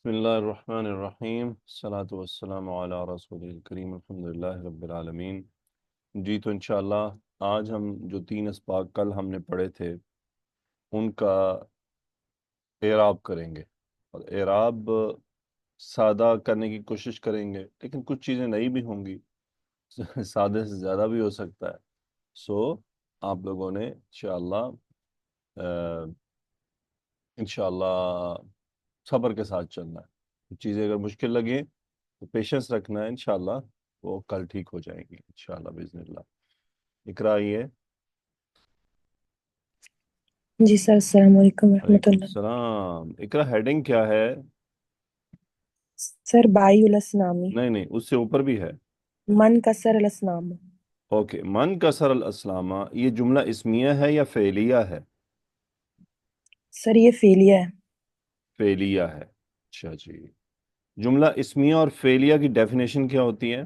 بسم اللہ الرحمن الرحیم الصلاۃ والسلام علی رسول الکریم الحمد للہ رب العالمین۔ جی تو انشاءاللہ آج ہم جو 3 اسباق کل ہم نے پڑھے تھے ان کا اعراب کریں گے، اور اعراب سادہ کرنے کی کوشش کریں گے، لیکن کچھ چیزیں نئی بھی ہوں گی، سادے سے زیادہ بھی ہو سکتا ہے۔ سو آپ لوگوں نے انشاءاللہ صبر کے ساتھ چلنا ہے۔ چیزیں اگر مشکل لگیں تو پیشنس رکھنا ہے، انشاءاللہ وہ کل ٹھیک ہو جائیں گی انشاءاللہ باذن اللہ۔ اقرا آئیے۔ جی سر، السلام علیکم ورحمۃ وعلیکم اللہ۔ السلام۔ اقرا ہیڈنگ کیا ہے؟ سر بائی الاسلامی، نہیں نہیں، اس سے اوپر بھی ہے۔ من کسر الاسلام۔ اوکے، من کسر الاسلام، یہ جملہ اسمیہ ہے یا فعلیہ ہے؟ سر یہ فعلیہ ہے۔ فعلیہ ہے، اچھا جی۔ جملہ اسمیہ اور فعلیہ کی ڈیفینیشن کیا ہوتی ہے؟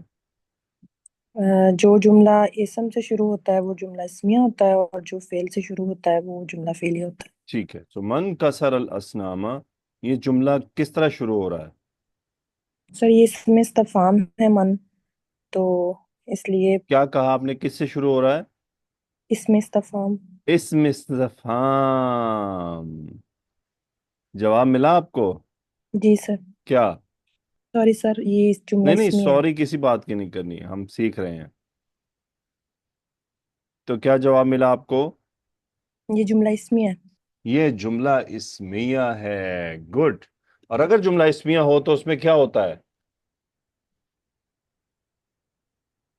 جو جملہ اسم سے شروع ہوتا ہے وہ جملہ اسمیہ ہوتا ہے، اور جو فعل سے شروع ہوتا ہے وہ جملہ فعلیہ ہوتا ہے۔ ٹھیک ہے، تو من کسر الاسنام، یہ جملہ کس طرح شروع ہو رہا ہے؟ سر یہ اسم استفہام ہے من، تو اس لیے کیا کہا آپ نے، کس سے شروع ہو رہا ہے؟ اسم استفہام۔ اسم استفہام۔ جواب ملا آپ کو؟ جی سر، کیا؟ سوری سر، یہ جملہ نہیں نہیں، اسمیہ ہے۔ سوری کسی بات کی نہیں کرنی ہے، ہم سیکھ رہے ہیں۔ تو کیا جواب ملا آپ کو؟ یہ جملہ اسمیہ ہے۔ یہ جملہ اسمیہ ہے، گڈ۔ اور اگر جملہ اسمیہ ہو تو اس میں کیا ہوتا ہے؟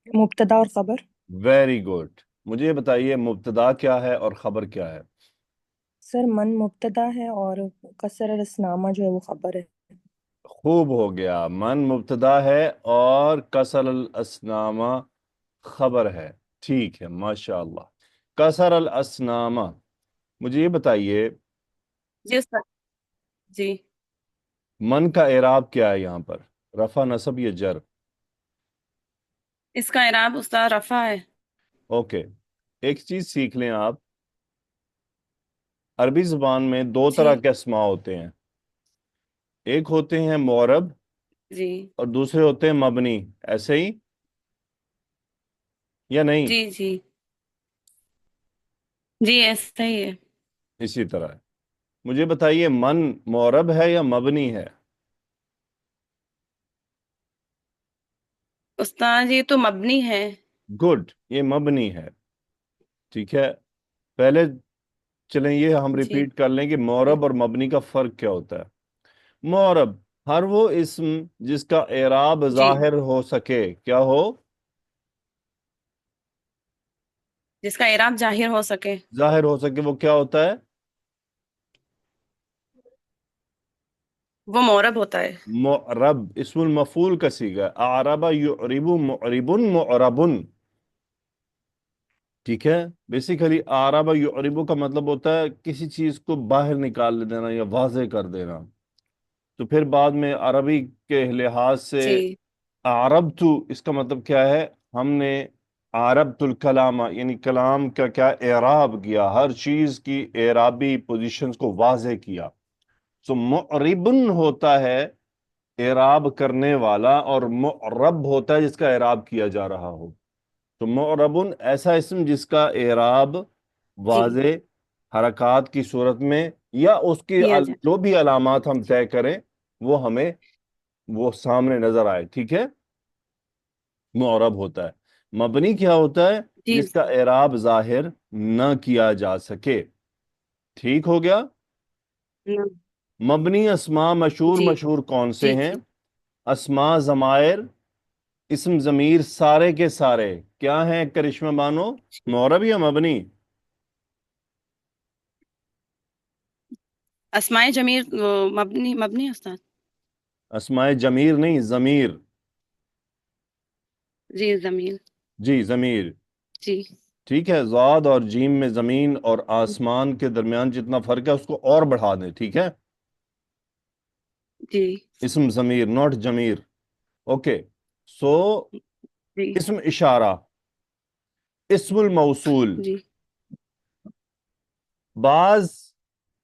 مبتدا اور خبر۔ Very good. مجھے یہ بتائیے مبتدا کیا ہے اور خبر کیا ہے؟ سر من مبتدا ہے اور کسر الاسلامہ جو ہے وہ خبر ہے۔ خوب ہو گیا، من مبتدا ہے اور کسر الاسنامہ خبر ہے۔ ٹھیک ہے، ماشاءاللہ۔ کسر الاسنامہ، مجھے یہ بتائیے جی سر، جی من کا اعراب کیا ہے یہاں پر؟ رفع، نصب یا جر؟ اس کا اعراب استاد رفع ہے۔ اوکے، ایک چیز سیکھ لیں آپ، عربی زبان میں 2 طرح جی کے اسماء ہوتے ہیں، ایک ہوتے ہیں معرب جی اور دوسرے ہوتے ہیں مبنی، ایسے ہی یا نہیں؟ جی جی جی ایسا ہی ہے۔ اسی طرح ہے۔ مجھے بتائیے من معرب ہے یا مبنی ہے؟ استاد یہ تو مبنی ہے۔ گڈ، یہ مبنی ہے۔ ٹھیک ہے، پہلے چلیں یہ ہم جی ریپیٹ کر لیں کہ معرب اور مبنی کا فرق کیا ہوتا ہے۔ معرب، ہر وہ اسم جس کا اعراب جی ظاہر ہو سکے، کیا ہو؟ جس کا اعراب ظاہر ہو سکے ظاہر ہو سکے، وہ کیا ہوتا ہے؟ وہ معرب ہوتا ہے۔ معرب اسم المفعول کا صیغہ، اعرب یعرب معرب معرب۔ ٹھیک ہے، بیسیکلی اعرب یعرب کا مطلب ہوتا ہے کسی چیز کو باہر نکال دینا یا واضح کر دینا۔ تو پھر بعد میں عربی کے لحاظ سے جی عربت، اس کا مطلب کیا ہے؟ ہم نے عربت الکلام، یعنی کلام کا کیا اعراب کیا، ہر چیز کی اعرابی پوزیشنز کو واضح کیا۔ سو معربن ہوتا ہے اعراب کرنے والا، اور معرب ہوتا ہے جس کا اعراب کیا جا رہا ہو۔ تو معربن ایسا اسم جس کا اعراب جی واضح حرکات کی صورت میں یا اس کی کیا جائے۔ جو بھی علامات ہم طے کریں وہ ہمیں وہ سامنے نظر آئے، ٹھیک ہے، معرب ہوتا ہے۔ مبنی کیا ہوتا ہے؟ جی جس کا اعراب ظاہر نہ کیا جا سکے۔ ٹھیک ہو گیا؟ ن- مبنی اسماء مشہور جی مشہور کون سے جی ہیں؟ جی اسماء، ضمائر، اسم ضمیر، سارے کے سارے کیا ہیں کرشمہ بانو؟ معرب یا مبنی؟ اسماء جمیر وہ مبنی مبنی استاد۔ اسماء جمیر نہیں، ضمیر۔ جی ضمیر۔ جی ضمیر۔ جی ٹھیک ہے، ضاد اور جیم میں زمین اور آسمان کے درمیان جتنا فرق ہے اس کو اور بڑھا دیں، ٹھیک ہے، جی اسم ضمیر، ناٹ جمیر۔ اوکے، سو جی اسم اشارہ، اسم الموصول، جی بعض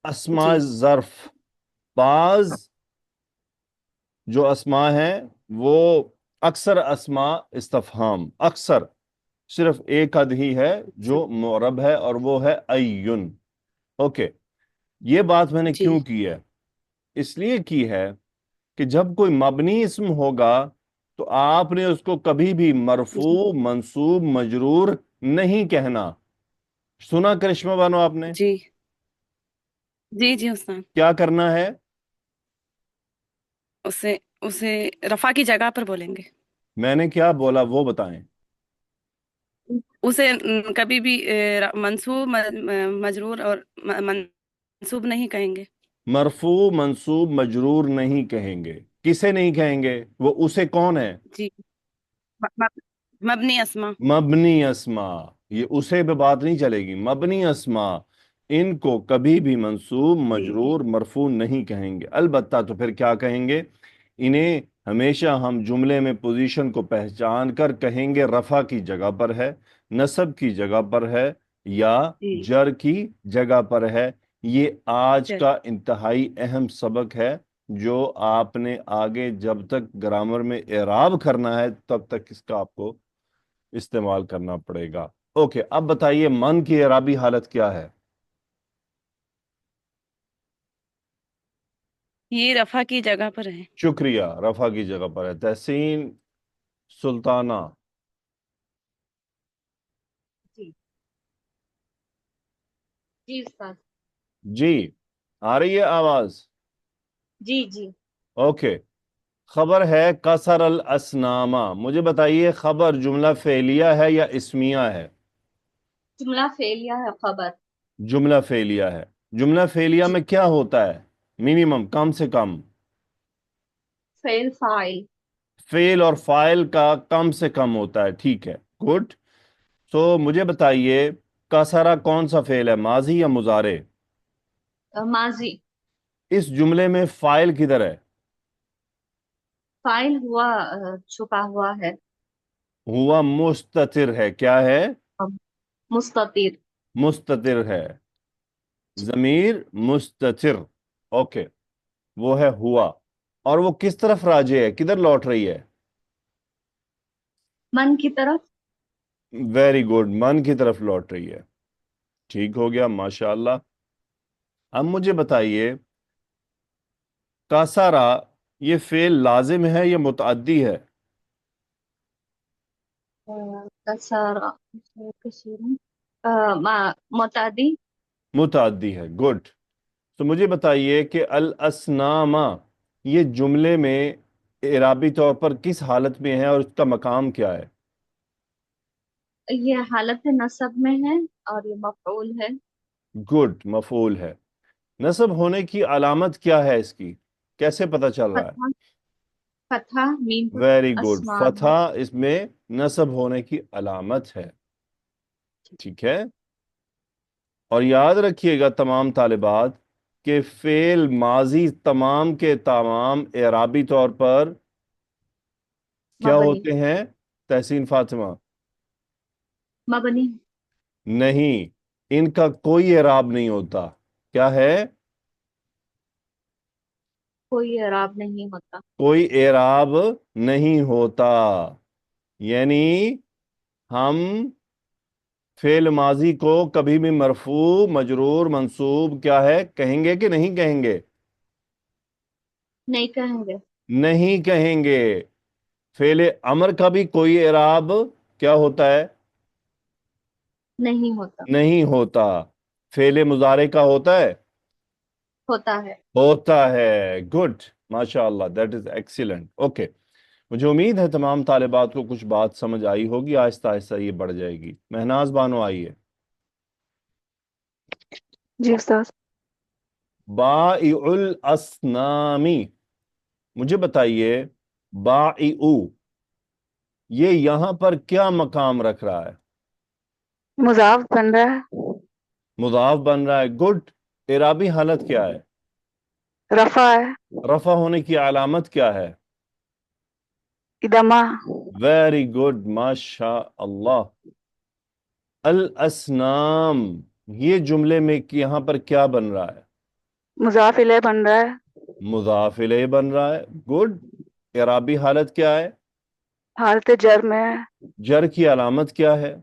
اسماء جی ظرف، بعض جو اسما ہیں وہ اکثر اسما استفہام، اکثر صرف ایک حد ہی ہے جو معرب ہے اور وہ ہے ایون. اوکے، یہ بات میں نے جی کیوں کی ہے؟ اس لیے کی ہے کہ جب کوئی مبنی اسم ہوگا تو آپ نے اس کو کبھی بھی جی مرفوع منصوب مجرور نہیں کہنا. سنا کرشمہ بانو آپ نے؟ جی جی جی استاد، کیا کرنا ہے؟ اسے اسے رفع کی جگہ پر بولیں گے. میں نے کیا بولا وہ بتائیں. اسے کبھی بھی منصوب مجرور اور منصوب نہیں کہیں گے. مرفوع منصوب مجرور نہیں کہیں گے. کسے نہیں کہیں گے؟ وہ اسے کون ہے؟ جی مبنی اسما. مبنی اسما. یہ اسے پہ بات نہیں چلے گی. مبنی اسما ان کو کبھی بھی منصوب جی مجرور مرفوع نہیں کہیں گے. البتہ تو پھر کیا کہیں گے؟ انہیں ہمیشہ ہم جملے میں پوزیشن کو پہچان کر کہیں گے رفع کی جگہ پر ہے، نصب کی جگہ پر ہے یا جی جر کی جگہ پر ہے. یہ آج چل کا انتہائی اہم سبق ہے جو آپ نے آگے جب تک گرامر میں اعراب کرنا ہے تب تک اس کا آپ کو استعمال کرنا پڑے گا. اوکے، اب بتائیے من کی اعرابی حالت کیا ہے؟ یہ رفع کی جگہ پر ہے. شکریہ، رفع کی جگہ پر ہے. تحسین سلطانہ. جی جی استاد. جی آ رہی ہے آواز؟ جی جی اوکے. خبر ہے کسر الاسنامہ. مجھے بتائیے خبر جملہ فعلیہ ہے یا اسمیہ ہے؟ جملہ فعلیہ ہے خبر. جملہ فعلیہ ہے. جملہ فعلیہ جی میں کیا ہوتا ہے منیمم، کم سے کم؟ فعل فاعل. فعل اور فاعل کا کم سے کم ہوتا ہے. ٹھیک ہے، گڈ. سو مجھے بتائیے کسرہ کون سا فعل ہے، ماضی یا مضارع؟ ماضی. اس جملے میں فاعل کدھر ہے؟ فاعل ہوا چھپا ہوا ہے. ہوا مستتر ہے. کیا ہے؟ مستطیر. مستتر ہے. ضمیر مستتر. اوکے، وہ ہے ہوا. اور وہ کس طرف راجع ہے، کدھر لوٹ رہی ہے؟ من کی طرف. ویری گڈ، من کی طرف لوٹ رہی ہے. ٹھیک ہو گیا، ماشاء اللہ. اب مجھے بتائیے کاسارا یہ فعل لازم ہے یا متعدی ہے؟ کسارہ متعدی. متعدی ہے. گڈ. تو مجھے بتائیے کہ الاسنامہ یہ جملے میں اعرابی طور پر کس حالت میں ہے اور اس کا مقام کیا ہے؟ یہ حالت نصب میں ہے اور یہ مفعول ہے. گڈ، مفعول ہے. نصب ہونے کی علامت کیا ہے اس کی، کیسے پتہ چل رہا ہے؟ فتحہ. فتحہ میم پر. ویری گڈ، اسما ہے. فتح اس میں نصب ہونے کی علامت ہے. ٹھیک ہے. اور یاد رکھیے گا تمام طالبات کہ فعل ماضی تمام کے تمام اعرابی طور پر کیا مبنی. ہوتے ہیں تحسین فاطمہ؟ مبنی. نہیں، ان کا کوئی اعراب نہیں ہوتا. کیا ہے؟ کوئی اعراب نہیں ہوتا. کوئی اعراب نہیں ہوتا. یعنی ہم فعل ماضی کو کبھی بھی مرفوع مجرور منصوب کیا ہے کہیں گے کہ نہیں کہیں گے؟ نہیں کہیں گے. نہیں کہیں گے. فعل امر کا بھی کوئی اعراب کیا ہوتا ہے؟ نہیں ہوتا. نہیں ہوتا. فعل مضارع کا ہوتا ہے؟ ہوتا ہے. ہوتا ہے. گڈ، ماشاء اللہ، دیٹ از ایکسیلنٹ. اوکے، مجھے امید ہے تمام طالبات کو کچھ بات سمجھ آئی ہوگی. آہستہ آہستہ یہ بڑھ جائے گی. مہناز بانو آئیے. جی استاد. بائع الاسنامی. مجھے بتائیے بائع یہ یہاں پر کیا مقام رکھ رہا ہے؟ مضاف بن رہا ہے. مضاف بن رہا ہے. گڈ. اعرابی حالت کیا ہے؟ رفع ہے. رفع ہونے کی علامت کیا ہے؟ ادمہ. ویری گڈ، ماشاء اللہ. الاسنام یہ جملے میں یہاں پر کیا بن رہا ہے؟ مضاف الیہ بن رہا ہے. مضاف الیہ بن رہا ہے. گڈ. اعرابی حالت کیا ہے؟ حالت جر میں ہے. جر کی علامت کیا ہے؟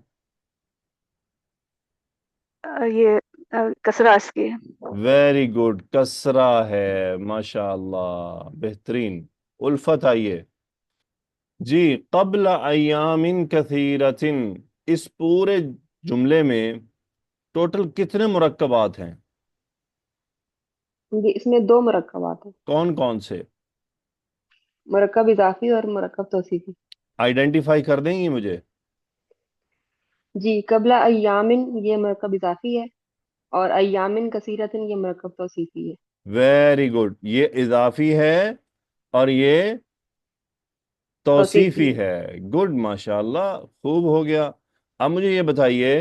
یہ کسرہ اس کی. ویری گڈ، کسرہ ہے. ماشاء اللہ، بہترین. الفت آئیے جی. قبل ایام کثیرت، اس پورے جملے میں ٹوٹل کتنے مرکبات ہیں؟ جی، اس میں 2 مرکبات ہیں، کون کون سے؟ مرکب اضافی اور مرکب توصیفی. آئیڈینٹیفائی کر دیں گی مجھے؟ جی، قبل ایامن یہ مرکب اضافی ہے، اور ایامن کثیرتن یہ مرکب توصیفی ہے. Very good. یہ اضافی ہے اور یہ توصیفی توصیفی ہے. ہے. گڈ، ماشاء اللہ، خوب ہو گیا. اب مجھے یہ بتائیے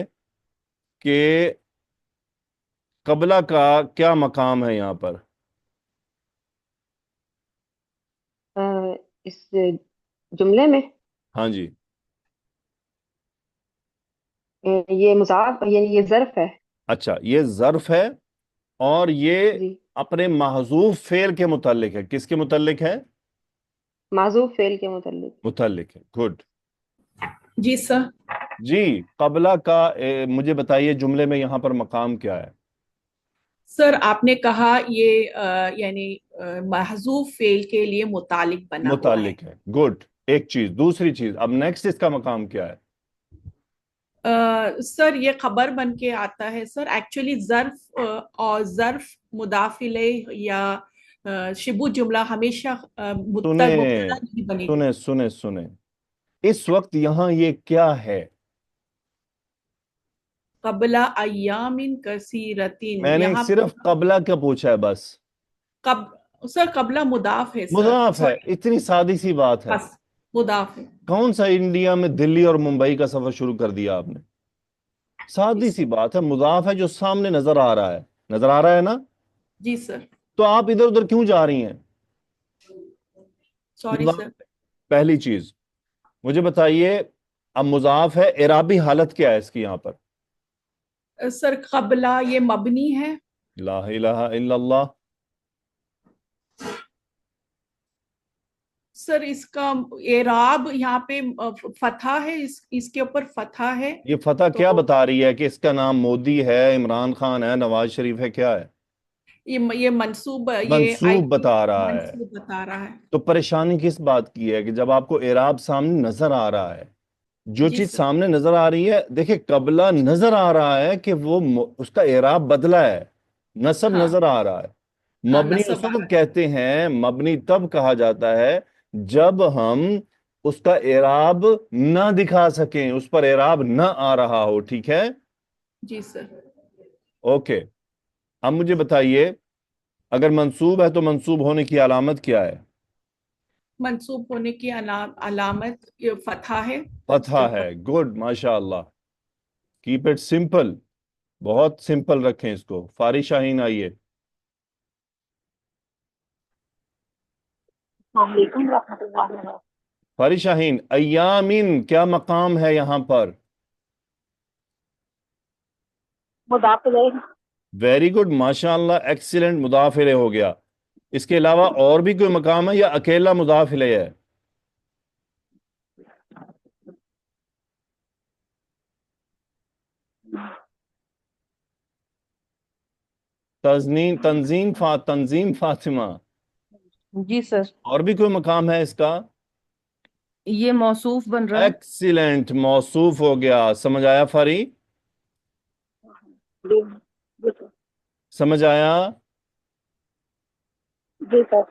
کہ قبلہ کا کیا مقام ہے یہاں پر؟ اس جملے میں ہاں جی. یہ مضاف یعنی یہ ظرف ہے. اچھا، یہ ظرف ہے اور یہ جی، اپنے محذوف فعل کے متعلق ہے. کس کے متعلق ہے؟ معذوف فعل کے متعلق. متعلق ہے. گڈ. جی سر. جی، قبلہ کا مجھے بتائیے جملے میں یہاں پر مقام کیا ہے؟ سر آپ نے کہا یہ یعنی محذوف فعل کے لیے متعلق بنا ہوا ہے. متعلق ہے. گڈ. ایک چیز. دوسری چیز، اب نیکسٹ اس کا مقام کیا ہے؟ سر یہ خبر بن کے آتا ہے سر. ایکچولی ظرف اور ظرف مضاف الیہ یا شبہ جملہ ہمیشہ مبتدا سنیں نہیں بنے. سنیں سنیں سنیں، اس وقت یہاں یہ کیا ہے؟ قبل ایام کثیرتین، میں نے یہاں صرف قبلہ کا پوچھا ہے بس. سر قبلہ مضاف ہے سر. مضاف ہے. سوری، اتنی سادی سی بات ہے. بس مضاف ہے. کون سا انڈیا میں دلی اور ممبئی کا سفر شروع کر دیا آپ نے؟ سادی سی بات ہے. مضاف ہے جو سامنے نظر آ رہا ہے. نظر آ رہا ہے نا؟ جی سر. تو آپ ادھر ادھر کیوں جا رہی ہیں؟ سوری مضاف سر. پہلی چیز. مجھے بتائیے اب مضاف ہے، اعرابی حالت کیا ہے اس کی یہاں پر؟ سر قبلہ یہ مبنی ہے. لا الہ الا اللہ. سر اس کا اعراب یہاں پہ فتح ہے، اس کے اوپر فتح ہے. یہ فتح تو کیا بتا رہی ہے کہ اس کا نام مودی ہے، عمران خان ہے، نواز شریف ہے، کیا ہے؟ یہ منصوب، یہ منصوب بتا رہا ہے. منصوب بتا رہا ہے. تو پریشانی کس بات کی ہے کہ جب آپ کو اعراب سامنے نظر آ رہا ہے، جو جی چیز سر. سامنے نظر آ رہی ہے، دیکھیں قبلہ نظر آ رہا ہے کہ وہ اس کا اعراب بدلا ہے، نصب ہاں نظر آ رہا ہے. ہاں، مبنی اس نصب آ رہا وقت کہتے ہیں، مبنی تب کہا جاتا ہے جب ہم اس کا اعراب نہ دکھا سکیں، اس پر اعراب نہ آ رہا ہو. ٹھیک ہے؟ ہے. جی سر. اوکے. اب مجھے بتائیے اگر منصوب ہے تو منصوب ہونے کی علامت کیا ہے؟ منصوب ہونے کی علامت یہ فتح ہے. فتحہ ہے. گڈ، ماشاء اللہ. کیپ اٹ سمپل، بہت سمپل رکھیں اس کو. فاری شاہین آئیے. السلام علیکم ورحمۃ اللہ وبرکاتہ. فاری شاہین، ایامین کیا مقام ہے یہاں پر؟ مضاف الیہ. ویری گڈ، ماشاء اللہ، ایکسیلنٹ. مضاف الیہ ہو گیا. اس کے علاوہ اور بھی کوئی مقام ہے یا اکیلا مضاف الیہ ہے؟ تنظیم فاطمہ، جی سر، اور بھی کوئی مقام ہے اس کا؟ یہ موصوف بن رہا ہے. ایکسیلنٹ، موصوف ہو گیا. سمجھ آیا فاری؟ جی جی سر. سمجھ آیا؟ جی سر.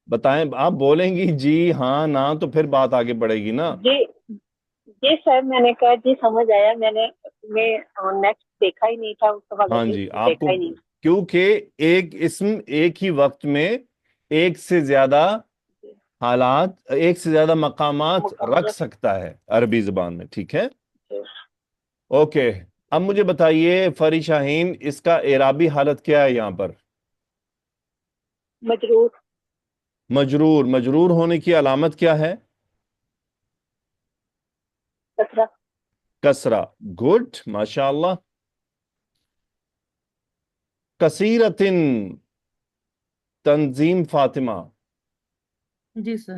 بتائیں. آپ بولیں گی جی ہاں نہ تو پھر بات آگے بڑھے گی نا. جی جی سر، میں نے کہا جی سمجھ آیا. میں نیکسٹ دیکھا ہی نہیں تھا، اس کے بعد ہاں جی، آپ کو دیکھا ہی نہیں. کیونکہ ایک اسم ایک ہی وقت میں ایک سے زیادہ حالات، ایک سے زیادہ مقامات رکھ سکتا ہے عربی زبان میں. ٹھیک ہے؟ اوکے. اب مجھے بتائیے فری شاہین، اس کا اعرابی حالت کیا ہے یہاں پر؟ مجرور. مجرور. مجرور ہونے کی علامت کیا ہے؟ کسرہ. کسرہ. گڈ، ماشاء اللہ. کثیرتن، تنظیم فاطمہ. جی سر.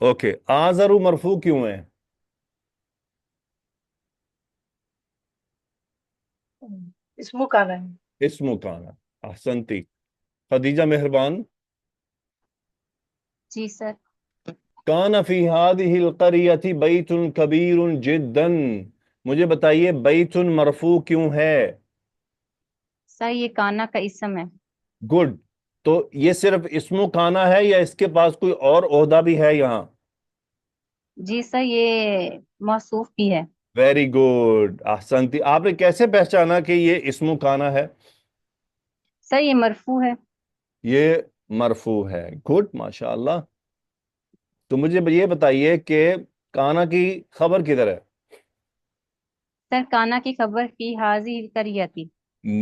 اوکے، آزرو مرفوع کیوں ہے؟ اسمو کانا ہے. اسم کانا. احسنتی. خدیجہ مہربان. جی سر. کان فی هذه القریۃ بیت کبیر جدا. مجھے بتائیے بیت مرفوع کیوں ہے؟ سر یہ کانا کا اسم ہے. گڈ. تو یہ صرف اسم کانا ہے یا اس کے پاس کوئی اور عہدہ بھی ہے یہاں؟ جی سر یہ موصوف بھی ہے. Very good. احسنتی. آپ نے کیسے پہچانا کہ یہ اسم کانا ہے؟ سر یہ مرفوع ہے. یہ مرفوع ہے. گڈ، ماشاء اللہ. تو مجھے یہ بتائیے کہ کانا کی خبر کدھر ہے؟ سر کانا کی خبر فی حاضی کریتی.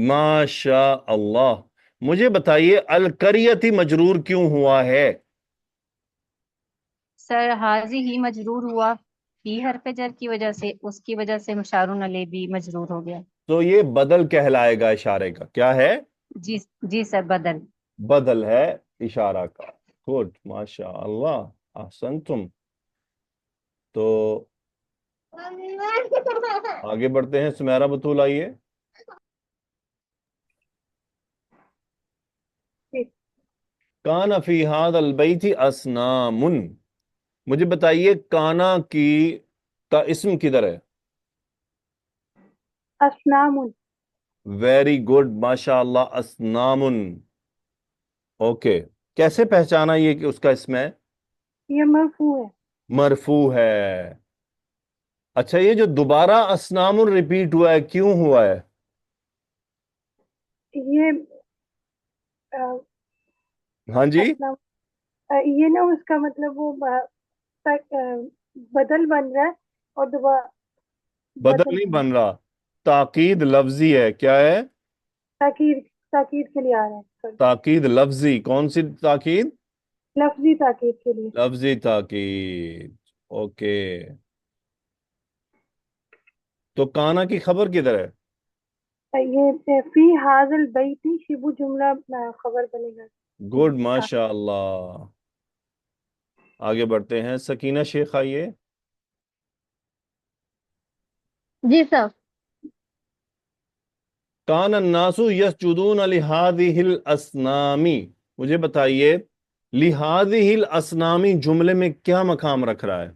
ماشاء اللہ. مجھے بتائیے القریتی مجرور کیوں ہوا ہے؟ سر حاضی ہی مجرور ہوا فی حرف جر کی وجہ سے، اس کی وجہ سے مشارون علیہ بھی مجرور ہو گیا. تو یہ بدل کہلائے گا اشارے کا. کیا ہے؟ جی جی سر بدل. بدل ہے اشارہ کا. گڈ، ماشاء اللہ. احسنتم. تو آگے بڑھتے ہیں. سمیرہ بطول آئیے. کان فی ھذا البیت اصنام. مجھے بتائیے کانا کا اسم کدھر ہے؟ اسنام. ویری گڈ، ماشاء اللہ. اصنام. اوکے. کیسے پہچانا یہ کہ اس کا اسم ہے؟ یہ مرفوع ہے. مرفوع ہے. اچھا، یہ جو دوبارہ اصنام ریپیٹ ہوا ہے کیوں ہوا ہے؟ یہ ہاں جی. اسنام یہ نا اس کا مطلب وہ بدل بن رہا ہے اور دوبارہ بدل نہیں بن رہا، تاکید لفظی ہے. کیا ہے؟ تاکید کے لیے آ رہا ہے. تاکید لفظی. کون سی تاکید؟ لفظی تاکید کے لیے. لفظی تاکید. اوکے. تو کانا کی خبر کدھر ہے؟ یہ فی حاضل بیتی شبو جملہ خبر بنے گا. گڈ، ماشاء اللہ. آگے بڑھتے ہیں. سکینہ شیخ آئیے. جی سر. کان الناس یسجدون لہذہ الاسنام. مجھے بتائیے لہذہ الاسنام جملے میں کیا مقام رکھ رہا ہے؟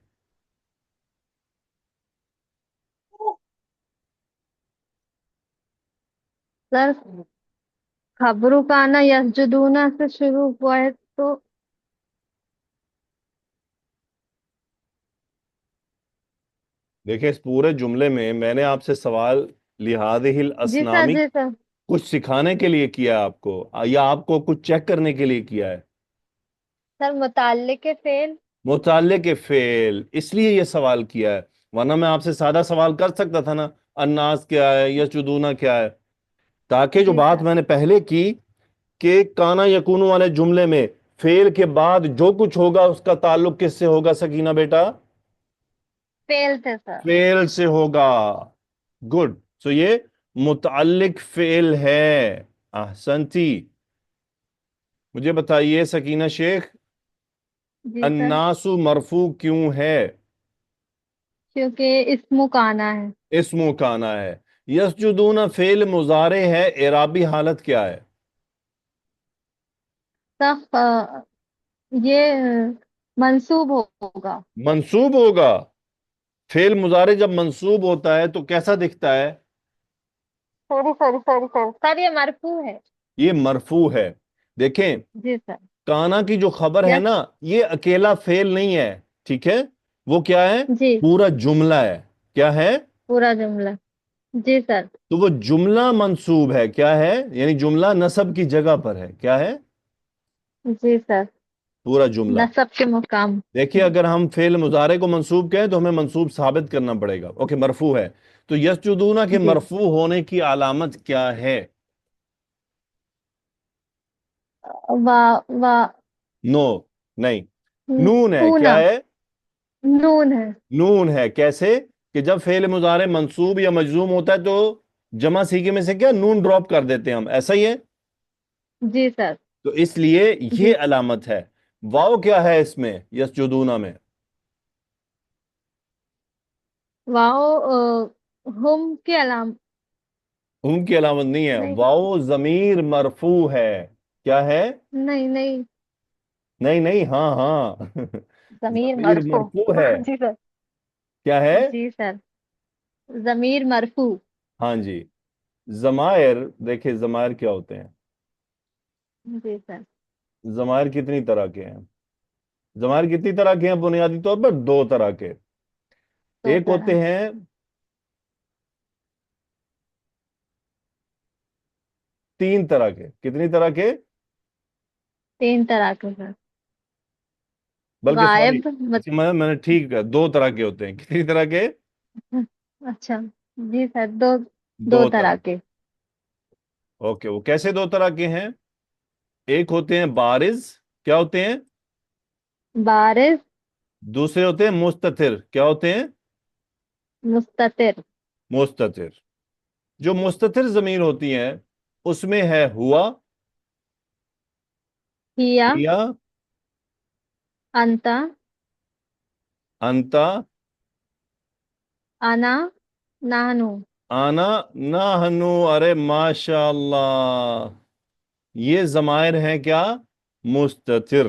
سر خبرو کانا یسجدون سے شروع ہوا ہے تو دیکھیں اس پورے جملے میں نے آپ سے سوال لہذہ جی سر. الاسنام جی سر. کچھ سکھانے کے لیے کیا آپ کو یا آپ کو کچھ چیک کرنے کے لیے کیا ہے؟ سر متعلق فعل. متعلق فعل، اس لیے یہ سوال کیا ہے. ورنہ میں آپ سے سادہ سوال کر سکتا تھا نا، الناس کیا ہے، یسجدون کیا ہے. تاکہ جو جی بات سر. میں نے پہلے کی کہ کانا یکون والے جملے میں فعل کے بعد جو کچھ ہوگا اس کا تعلق کس سے ہوگا سکینہ بیٹا؟ فعل تھے سر. فعل سے ہوگا. گڈ. سو یہ متعلق فعل ہے. احسنتی. مجھے بتائیے سکینہ شیخ، جی سر. الناس مرفوع کیوں ہے؟ کیونکہ اسمو کانا ہے. اسم کانا ہے. یسجدون فعل مضارع ہے، اعرابی حالت کیا ہے؟ سر یہ منصوب ہوگا. منصوب ہوگا. فعل مضارع جب منصوب ہوتا ہے تو کیسا دکھتا ہے؟ سر یہ مرفوع ہے. یہ مرفوع ہے. دیکھیں جی سر. کانا کی جو خبر ہے یس. نا، یہ اکیلا فعل نہیں ہے. ٹھیک ہے، وہ کیا ہے؟ جی پورا جملہ ہے. کیا ہے؟ پورا جملہ. جی سر. تو وہ جملہ منصوب ہے. کیا ہے؟ یعنی جملہ نصب کی جگہ پر ہے. کیا ہے؟ جی سر. پورا جملہ. نصب کے مقام. دیکھیے اگر ہم فعل مضارع کو منصوب کہیں تو ہمیں منصوب ثابت کرنا پڑے گا. اوکے، مرفوع ہے. تو یسجدون کے جی. مرفوع ہونے کی علامت کیا ہے؟ وا نو، نہیں، نون ہے. پونا. کیا ہے؟ نون ہے. نون ہے. کیسے کہ جب فعل مضارع منصوب یا مجزوم ہوتا ہے تو جمع سیغے میں سے کیا نون ڈراپ کر دیتے ہیں ہم. ایسا ہی ہے. جی سر. تو اس لیے جی. یہ علامت ہے. واو کیا ہے اس میں یسجدون میں؟ واو ہم کے علام ہم کی علامت نہیں ہے، نہیں واو ضمیر مرفوع ہے. کیا ہے؟ نہیں نہیں نہیں نہیں، ہاں ہاں. ضمیر ضمیر مرفوع مرفوع ہے. جی سر کیا ہے؟ جی سر ضمیر مرفوع ہاں جی. ضمائر، دیکھیں ضمائر کیا ہوتے ہیں. جی سر ضمائر کتنی طرح کے ہیں؟ ضمائر کتنی طرح کے ہیں؟ بنیادی طور پر دو طرح کے. دو ایک طرح ہوتے ہیں تین طرح کے. کتنی طرح کے؟ تین طرح کے سر بلکہ سوری، غائب میں نے ٹھیک کہا، دو طرح کے ہوتے ہیں. کتنی طرح کے؟ اچھا جی سر دو دو دو طرح. طرح کے اوکے، وہ کیسے دو طرح کے ہیں؟ ایک ہوتے ہیں بارز. کیا ہوتے ہیں؟ بارز دوسرے ہوتے ہیں مستتر. کیا ہوتے ہیں؟ مستتر مستتر. جو مستتر ضمیر ہوتی ہیں اس میں ہے ہوا، ہیا یا، انتا انتا، انا نانو آنا، نحنو. ارے ماشاء اللہ، یہ ضمائر ہیں کیا؟ مستتر.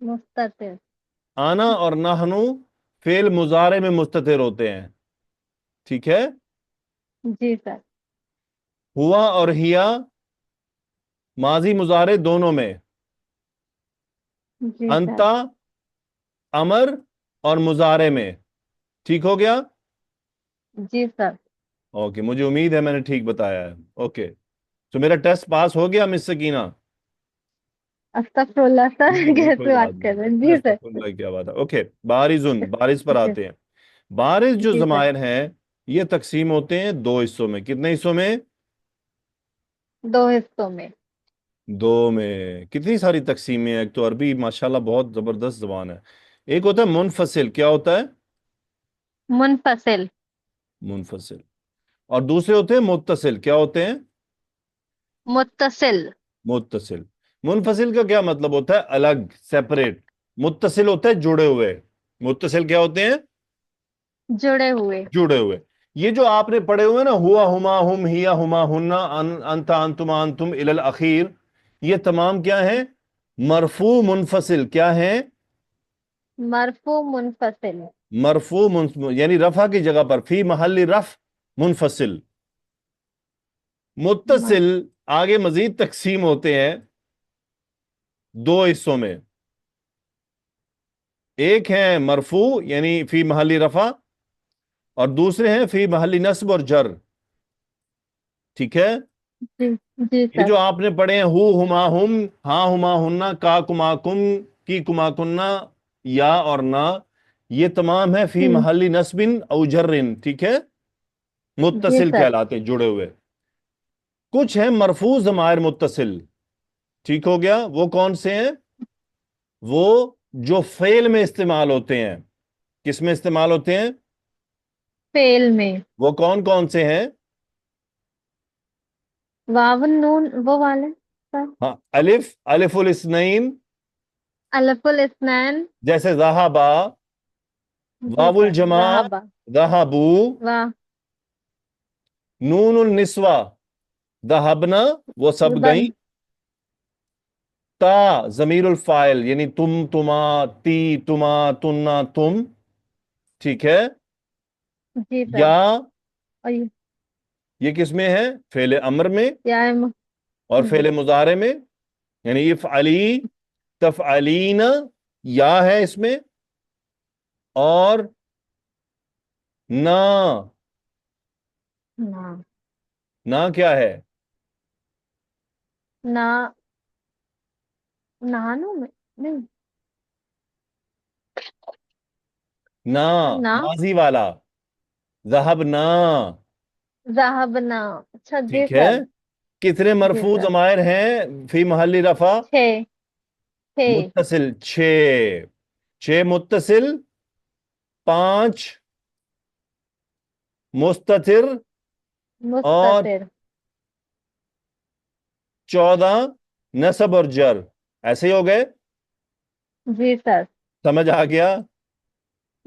مستتر آنا اور نحنو فعل مضارع میں مستتر ہوتے ہیں. ٹھیک ہے. جی سر ہوا اور ہیا ماضی مضارع دونوں میں. جی سر انتا امر اور مضارع میں. ٹھیک ہو گیا؟ جی سر اوکے، مجھے امید ہے میں نے ٹھیک بتایا ہے. اوکے، تو میرا ٹیسٹ پاس ہو گیا مس سکینہ؟ استغفر اللہ سر نہیں نہیں، کوئی کیسے بات بات کر نہیں. رہے ہیں ارے جی سر استغفر اللہ، کیا بات ہے. اوکے، بارزن، بارز پر جی آتے ہیں. بارز جو جی سر ضمائر ہیں یہ تقسیم ہوتے ہیں دو حصوں میں. کتنے حصوں میں؟ دو حصوں میں دو میں. کتنی ساری تقسیمیں ہیں. ایک تو عربی ماشاءاللہ بہت زبردست زبان ہے. ایک ہوتا ہے منفصل. کیا ہوتا ہے؟ منفصل منفصل. اور دوسرے ہوتے ہیں متصل. کیا ہوتے ہیں؟ متصل متصل. منفصل کا کیا مطلب ہوتا ہے؟ الگ، سیپریٹ. متصل ہوتا ہے جڑے ہوئے. متصل کیا ہوتے ہیں؟ جڑے ہوئے جڑے ہوئے. یہ جو آپ نے پڑھے ہوئے نا، ہوا، ہما، ہم، ہیا، ہما، ہننا، انتا، انتما، انتم، الی الاخیر، یہ تمام کیا ہیں؟ مرفوع منفصل. کیا ہیں؟ مرفوع منفصل مرفوع یعنی رفع کی جگہ پر، فی محل رفع منفصل. متصل آگے مزید تقسیم ہوتے ہیں دو حصوں میں. ایک ہے مرفوع یعنی فی محل رفع، اور دوسرے ہیں فی محل نصب اور جر. ٹھیک ہے. جی جی یہ سر جو آپ نے پڑھے ہیں ہو، ہما، ہم، ہاں، ہما، ہننا، کا، کما، کم، کی، کما، کننا، یا اور نا، یہ تمام ہے فی محل نصب او جر. ٹھیک ہے. جی متصل سر کہلاتے جڑے ہوئے. کچھ ہیں مرفوع ضمائر متصل. ٹھیک ہو گیا. وہ کون سے ہیں؟ وہ جو فعل میں استعمال ہوتے ہیں. کس میں استعمال ہوتے ہیں؟ فعل میں وہ کون کون سے ہیں؟ واو نون وہ والے سر ہاں، الف، الف الاثنین، الف الاثنین جیسے ذہبا. جی واو سر الجماع، ذهب ذہبو. واہ نون النسوہ، ذہبنا، وہ سب بن گئیں. تا ضمیر الفاعل یعنی تم، تما، تی، تما، تننا، تم. ٹھیک ہے. جی سر یا اور یہ کس میں ہے؟ فعل امر میں یا اور فعل مضارع میں. یعنی افعلی، تفعلین، یا ہے اس میں. اور نا، نا نا کیا ہے؟ نا نانو میں نہیں نا نا ماضی والا. ذہبنا. ذهبنا اچھا جی ٹھیک ہے. سر کتنے جی مرفوع سر ضمائر ہیں فی محل رفع؟ چھ چھ متصل 6. 6 متصل، 5 مستتر، اور مستتر 14 نصب اور جر. ایسے ہی ہو گئے. جی سر سمجھ آ گیا؟